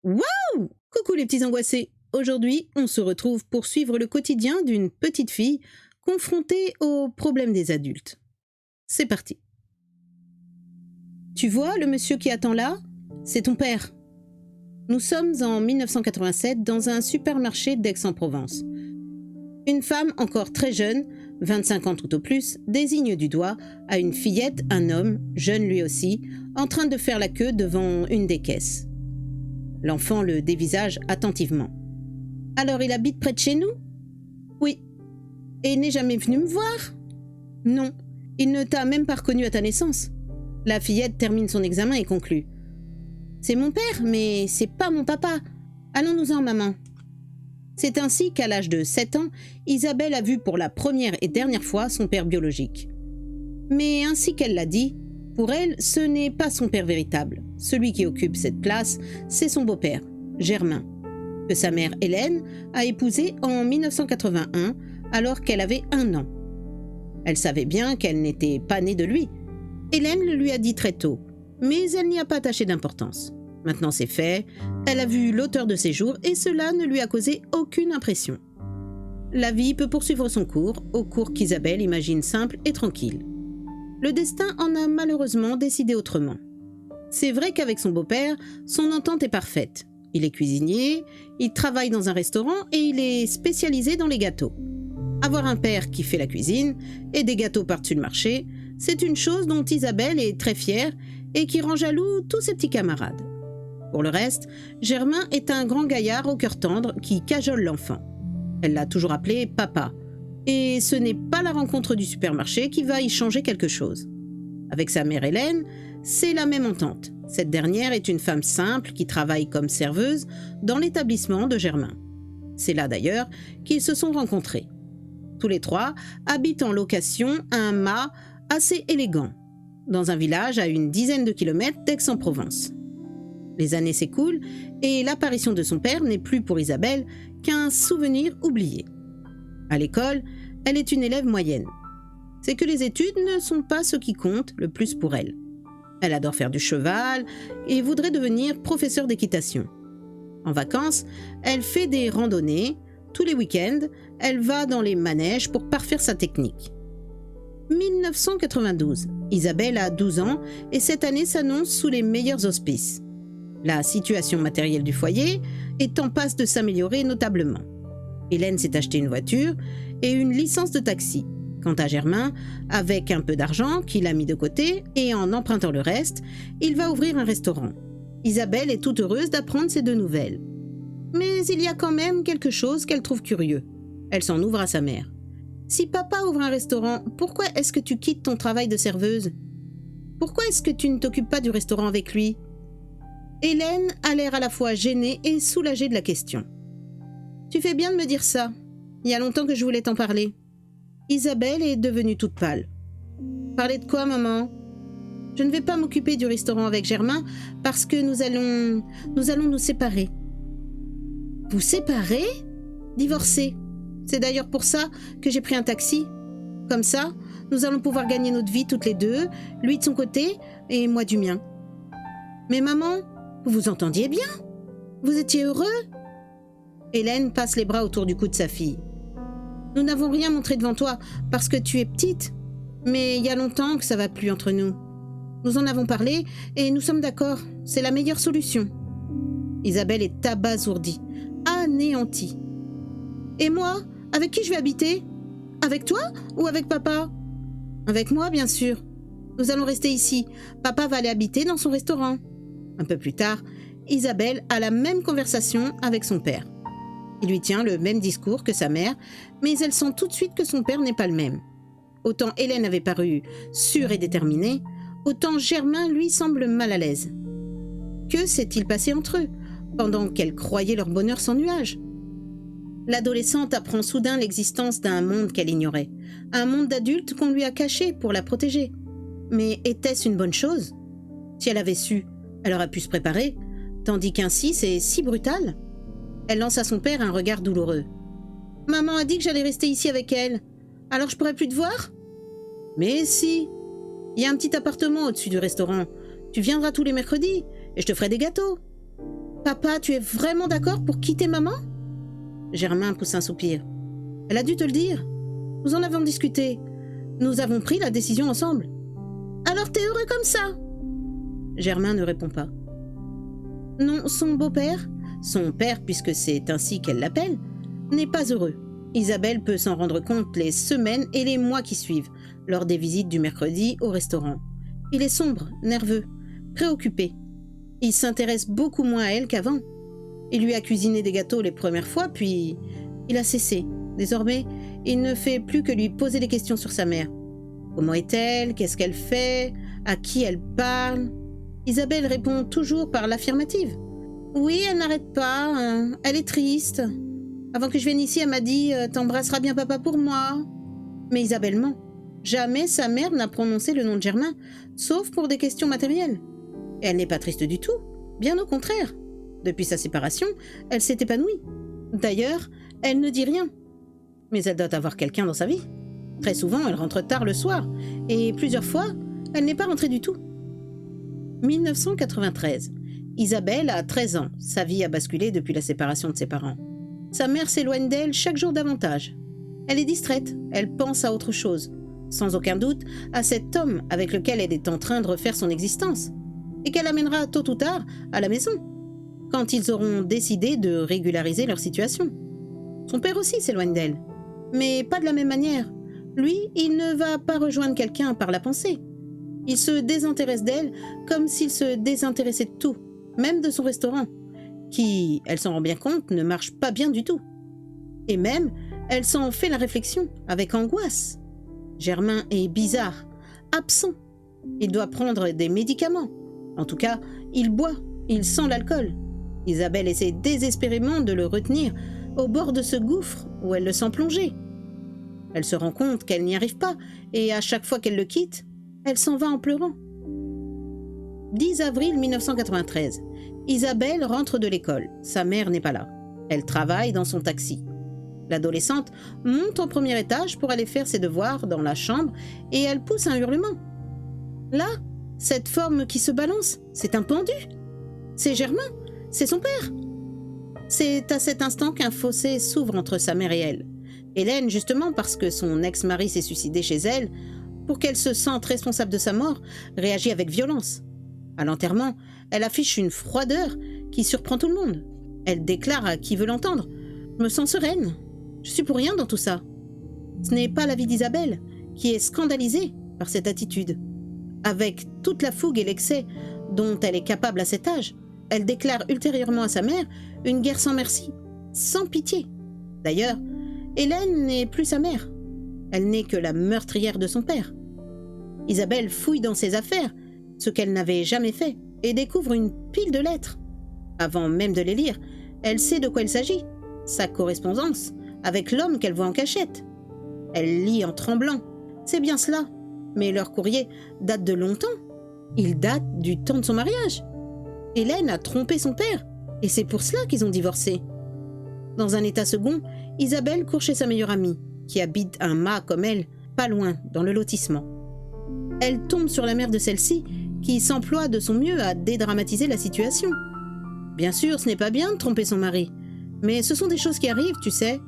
Waouh! Coucou les petits angoissés! Aujourd'hui, on se retrouve pour suivre le quotidien d'une petite fille confrontée aux problèmes des adultes. C'est parti. Tu vois le monsieur qui attend là? C'est ton père. Nous sommes en 1987 dans un supermarché d'Aix-en-Provence. Une femme encore très jeune, 25 ans tout au plus, désigne du doigt à une fillette un homme, jeune lui aussi, en train de faire la queue devant une des caisses. L'enfant le dévisage attentivement. « Alors il habite près de chez nous ?»« Oui. »« Et il n'est jamais venu me voir ?»« Non. Il ne t'a même pas reconnu à ta naissance. » La fillette termine son examen et conclut. « C'est mon père, mais c'est pas mon papa. Allons-nous-en, maman. » C'est ainsi qu'à l'âge de 7 ans, Isabelle a vu pour la première et dernière fois son père biologique. Mais ainsi qu'elle l'a dit, pour elle, ce n'est pas son père véritable. Celui qui occupe cette place, c'est son beau-père, Germain, que sa mère Hélène a épousé en 1981 alors qu'elle avait 1 an. Elle savait bien qu'elle n'était pas née de lui. Hélène le lui a dit très tôt, mais elle n'y a pas attaché d'importance. Maintenant c'est fait, elle a vu l'auteur de ses jours et cela ne lui a causé aucune impression. La vie peut poursuivre son cours, au cours qu'Isabelle imagine simple et tranquille. Le destin en a malheureusement décidé autrement. C'est vrai qu'avec son beau-père, son entente est parfaite. Il est cuisinier, il travaille dans un restaurant et il est spécialisé dans les gâteaux. Avoir un père qui fait la cuisine et des gâteaux par-dessus le marché, c'est une chose dont Isabelle est très fière et qui rend jaloux tous ses petits camarades. Pour le reste, Germain est un grand gaillard au cœur tendre qui cajole l'enfant. Elle l'a toujours appelé « papa ». Et ce n'est pas la rencontre du supermarché qui va y changer quelque chose. Avec sa mère Hélène, c'est la même entente. Cette dernière est une femme simple qui travaille comme serveuse dans l'établissement de Germain. C'est là d'ailleurs qu'ils se sont rencontrés. Tous les trois habitent en location un mât assez élégant, dans un village à une dizaine de kilomètres d'Aix-en-Provence. Les années s'écoulent et l'apparition de son père n'est plus pour Isabelle qu'un souvenir oublié. À l'école, elle est une élève moyenne. C'est que les études ne sont pas ce qui compte le plus pour elle. Elle adore faire du cheval et voudrait devenir professeure d'équitation. En vacances, elle fait des randonnées. Tous les week-ends, elle va dans les manèges pour parfaire sa technique. 1992, Isabelle a 12 ans et cette année s'annonce sous les meilleurs auspices. La situation matérielle du foyer est en passe de s'améliorer notablement. Hélène s'est acheté une voiture et une licence de taxi. Quant à Germain, avec un peu d'argent qu'il a mis de côté et en empruntant le reste, il va ouvrir un restaurant. Isabelle est toute heureuse d'apprendre ces 2 nouvelles. Mais il y a quand même quelque chose qu'elle trouve curieux. Elle s'en ouvre à sa mère. « Si papa ouvre un restaurant, pourquoi est-ce que tu quittes ton travail de serveuse? Pourquoi est-ce que tu ne t'occupes pas du restaurant avec lui ?» Hélène a l'air à la fois gênée et soulagée de la question. « Tu fais bien de me dire ça. Il y a longtemps que je voulais t'en parler. » Isabelle est devenue toute pâle. « Parler de quoi, maman ? Je ne vais pas m'occuper du restaurant avec Germain parce que nous allons nous séparer. » « Vous séparer ? Divorcer. C'est d'ailleurs pour ça que j'ai pris un taxi. Comme ça, nous allons pouvoir gagner notre vie toutes les deux, lui de son côté et moi du mien. » « Mais maman, vous vous entendiez bien ? Vous étiez heureux ?» Hélène passe les bras autour du cou de sa fille. « Nous n'avons rien montré devant toi parce que tu es petite, mais il y a longtemps que ça va plus entre nous. Nous en avons parlé et nous sommes d'accord, c'est la meilleure solution. » Isabelle est abasourdie, anéantie. « Et moi, avec qui je vais habiter ? Avec toi ou avec papa ? » ?»« Avec moi, bien sûr. Nous allons rester ici. Papa va aller habiter dans son restaurant. » Un peu plus tard, Isabelle a la même conversation avec son père. Il lui tient le même discours que sa mère, mais elle sent tout de suite que son père n'est pas le même. Autant Hélène avait paru sûre et déterminée, autant Germain, lui, semble mal à l'aise. Que s'est-il passé entre eux, pendant qu'elle croyait leur bonheur sans nuage ? L'adolescente apprend soudain l'existence d'un monde qu'elle ignorait, un monde d'adultes qu'on lui a caché pour la protéger. Mais était-ce une bonne chose ? Si elle avait su, elle aurait pu se préparer, tandis qu'ainsi c'est si brutal. Elle lance à son père un regard douloureux. « Maman a dit que j'allais rester ici avec elle, alors je pourrais plus te voir ?»« Mais si, il y a un petit appartement au-dessus du restaurant. Tu viendras tous les mercredis et je te ferai des gâteaux. » « Papa, tu es vraiment d'accord pour quitter maman ?» Germain pousse un soupir. « Elle a dû te le dire. Nous en avons discuté. Nous avons pris la décision ensemble. »« Alors t'es heureux comme ça ?» Germain ne répond pas. Non, son beau-père, son père puisque c'est ainsi qu'elle l'appelle, n'est pas heureux. Isabelle peut s'en rendre compte les semaines et les mois qui suivent, lors des visites du mercredi au restaurant. Il est sombre, nerveux, préoccupé. Il s'intéresse beaucoup moins à elle qu'avant. Il lui a cuisiné des gâteaux les premières fois, puis il a cessé. Désormais, il ne fait plus que lui poser des questions sur sa mère. Comment est-elle? Qu'est-ce qu'elle fait? À qui elle parle? Isabelle répond toujours par l'affirmative. Oui, elle n'arrête pas, elle est triste. Avant que je vienne ici, elle m'a dit « T'embrasseras bien papa pour moi ». Mais Isabelle ment. Jamais sa mère n'a prononcé le nom de Germain, sauf pour des questions matérielles. Et elle n'est pas triste du tout, bien au contraire. Depuis sa séparation, elle s'est épanouie. D'ailleurs, elle ne dit rien. Mais elle doit avoir quelqu'un dans sa vie. Très souvent, elle rentre tard le soir, et plusieurs fois, elle n'est pas rentrée du tout. 1993. Isabelle a 13 ans. Sa vie a basculé depuis la séparation de ses parents. Sa mère s'éloigne d'elle chaque jour davantage. Elle est distraite, elle pense à autre chose. Sans aucun doute, à cet homme avec lequel elle est en train de refaire son existence. Et qu'elle amènera tôt ou tard à la maison, quand ils auront décidé de régulariser leur situation. Son père aussi s'éloigne d'elle, mais pas de la même manière. Lui, il ne va pas rejoindre quelqu'un par la pensée. Il se désintéresse d'elle comme s'il se désintéressait de tout, même de son restaurant, qui, elle s'en rend bien compte, ne marche pas bien du tout. Et même, elle s'en fait la réflexion, avec angoisse. Germain est bizarre, absent. Il doit prendre des médicaments. En tout cas, il boit, il sent l'alcool. Isabelle essaie désespérément de le retenir au bord de ce gouffre où elle le sent plonger. Elle se rend compte qu'elle n'y arrive pas et à chaque fois qu'elle le quitte, elle s'en va en pleurant. 10 avril 1993. Isabelle rentre de l'école. Sa mère n'est pas là. Elle travaille dans son taxi. L'adolescente monte au premier étage pour aller faire ses devoirs dans la chambre et elle pousse un hurlement. Là, cette forme qui se balance, c'est un pendu. C'est Germain, c'est son père. C'est à cet instant qu'un fossé s'ouvre entre sa mère et elle. Hélène, justement parce que son ex-mari s'est suicidé chez elle, pour qu'elle se sente responsable de sa mort, réagit avec violence. À l'enterrement, elle affiche une froideur qui surprend tout le monde. Elle déclare à qui veut l'entendre « Je me sens sereine, je suis pour rien dans tout ça ». Ce n'est pas l'avis d'Isabelle, qui est scandalisée par cette attitude. Avec toute la fougue et l'excès dont elle est capable à cet âge, elle déclare ultérieurement à sa mère une guerre sans merci, sans pitié. D'ailleurs, Hélène n'est plus sa mère. Elle n'est que la meurtrière de son père. Isabelle fouille dans ses affaires, ce qu'elle n'avait jamais fait, et découvre une pile de lettres. Avant même de les lire, elle sait de quoi il s'agit, sa correspondance avec l'homme qu'elle voit en cachette. Elle lit en tremblant. C'est bien cela, mais leur courrier date de longtemps. Il date du temps de son mariage. Hélène a trompé son père, et c'est pour cela qu'ils ont divorcé. Dans un état second, Isabelle court chez sa meilleure amie, qui habite un mât comme elle, pas loin, dans le lotissement. Elle tombe sur la mère de celle-ci, qui s'emploie de son mieux à dédramatiser la situation. Bien sûr, ce n'est pas bien de tromper son mari, mais ce sont des choses qui arrivent, tu sais.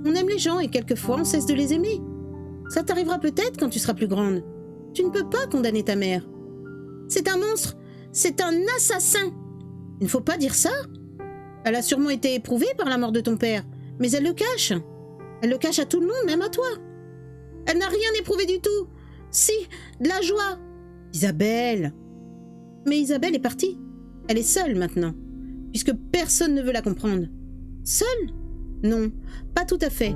On aime les gens et quelquefois on cesse de les aimer. Ça t'arrivera peut-être quand tu seras plus grande. Tu ne peux pas condamner ta mère. C'est un monstre, c'est un assassin. Il ne faut pas dire ça. Elle a sûrement été éprouvée par la mort de ton père, mais elle le cache. Elle le cache à tout le monde, même à toi. Elle n'a rien éprouvé du tout. Si, de la joie. Isabelle. Mais Isabelle est partie. Elle est seule maintenant, puisque personne ne veut la comprendre. Seule? Non, pas tout à fait.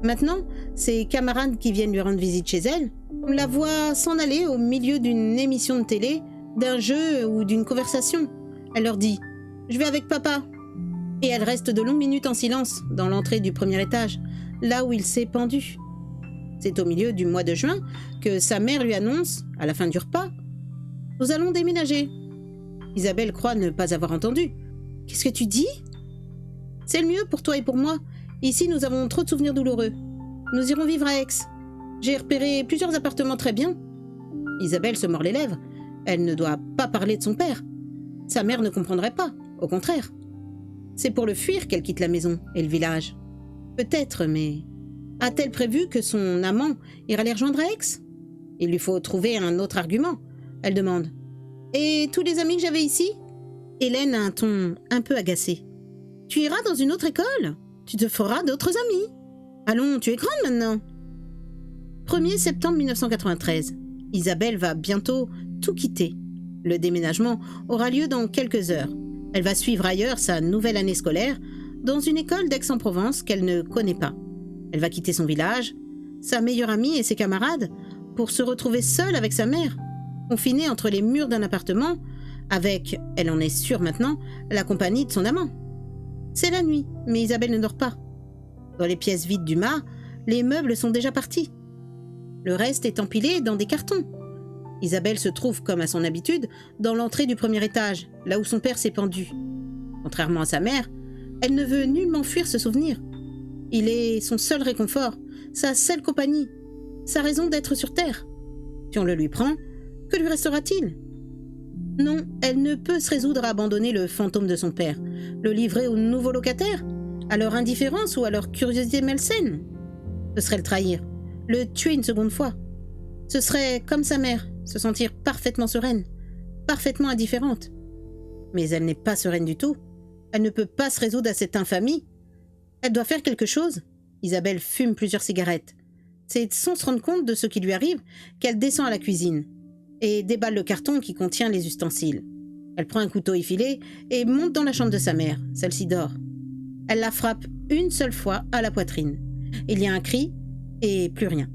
Maintenant, ses camarades qui viennent lui rendre visite chez elle la voient s'en aller au milieu d'une émission de télé, d'un jeu ou d'une conversation. Elle leur dit « Je vais avec papa ». Et elle reste de longues minutes en silence dans l'entrée du premier étage, là où il s'est pendu. C'est au milieu du mois de juin que sa mère lui annonce, à la fin du repas, « Nous allons déménager ». Isabelle croit ne pas avoir entendu. « Qu'est-ce que tu dis ?»« C'est le mieux pour toi et pour moi. Ici, nous avons trop de souvenirs douloureux. Nous irons vivre à Aix. J'ai repéré plusieurs appartements très bien. » Isabelle se mord les lèvres. Elle ne doit pas parler de son père. Sa mère ne comprendrait pas, au contraire. C'est pour le fuir qu'elle quitte la maison et le village. Peut-être, mais a-t-elle prévu que son amant ira les rejoindre à Aix? Il lui faut trouver un autre argument. Elle demande. Et tous les amis que j'avais ici? Hélène a un ton un peu agacé. Tu iras dans une autre école? Tu te feras d'autres amis. Allons, tu es grande maintenant. 1er septembre 1993. Isabelle va bientôt tout quitter. Le déménagement aura lieu dans quelques heures. Elle va suivre ailleurs sa nouvelle année scolaire dans une école d'Aix-en-Provence qu'elle ne connaît pas. Elle va quitter son village, sa meilleure amie et ses camarades pour se retrouver seule avec sa mère, confinée entre les murs d'un appartement avec, elle en est sûre maintenant, la compagnie de son amant. C'est la nuit, mais Isabelle ne dort pas. Dans les pièces vides du mât, les meubles sont déjà partis. Le reste est empilé dans des cartons. Isabelle se trouve, comme à son habitude, dans l'entrée du premier étage, là où son père s'est pendu. Contrairement à sa mère, elle ne veut nullement fuir ce souvenir. Il est son seul réconfort, sa seule compagnie, sa raison d'être sur Terre. Si on le lui prend, que lui restera-t-il? Non, elle ne peut se résoudre à abandonner le fantôme de son père, le livrer aux nouveaux locataires, à leur indifférence ou à leur curiosité malsaine. Ce serait le trahir, le tuer une seconde fois. Ce serait, comme sa mère, se sentir parfaitement sereine, parfaitement indifférente. Mais elle n'est pas sereine du tout. Elle ne peut pas se résoudre à cette infamie. Elle doit faire quelque chose. Isabelle fume plusieurs cigarettes. C'est sans se rendre compte de ce qui lui arrive qu'elle descend à la cuisine et déballe le carton qui contient les ustensiles. Elle prend un couteau effilé et monte dans la chambre de sa mère. Celle-ci dort. Elle la frappe une seule fois à la poitrine. Il y a un cri et plus rien.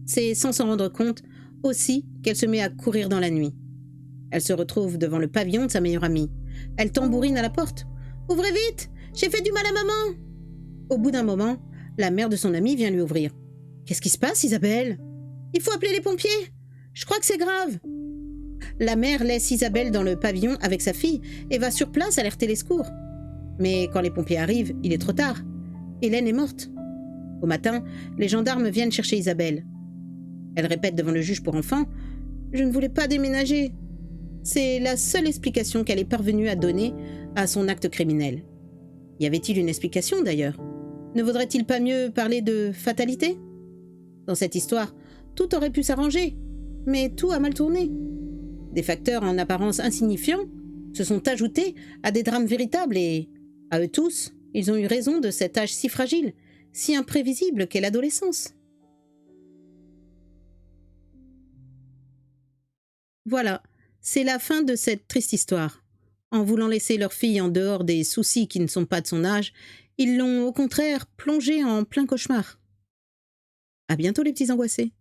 C'est sans s'en rendre compte aussi qu'elle se met à courir dans la nuit. Elle se retrouve devant le pavillon de sa meilleure amie. Elle tambourine à la porte. « Ouvrez vite! J'ai fait du mal à maman !» Au bout d'un moment, la mère de son amie vient lui ouvrir. « Qu'est-ce qui se passe, Isabelle? Il faut appeler les pompiers! Je crois que c'est grave !» La mère laisse Isabelle dans le pavillon avec sa fille et va sur place alerter les secours. Mais quand les pompiers arrivent, il est trop tard. Hélène est morte. Au matin, les gendarmes viennent chercher Isabelle. Elle répète devant le juge pour enfants « Je ne voulais pas déménager ». C'est la seule explication qu'elle est parvenue à donner à son acte criminel. Y avait-il une explication d'ailleurs? Ne vaudrait-il pas mieux parler de fatalité? Dans cette histoire, tout aurait pu s'arranger, mais tout a mal tourné. Des facteurs en apparence insignifiants se sont ajoutés à des drames véritables et, à eux tous, ils ont eu raison de cet âge si fragile, si imprévisible qu'est l'adolescence. Voilà, c'est la fin de cette triste histoire. En voulant laisser leur fille en dehors des soucis qui ne sont pas de son âge, ils l'ont au contraire plongée en plein cauchemar. À bientôt les petits angoissés.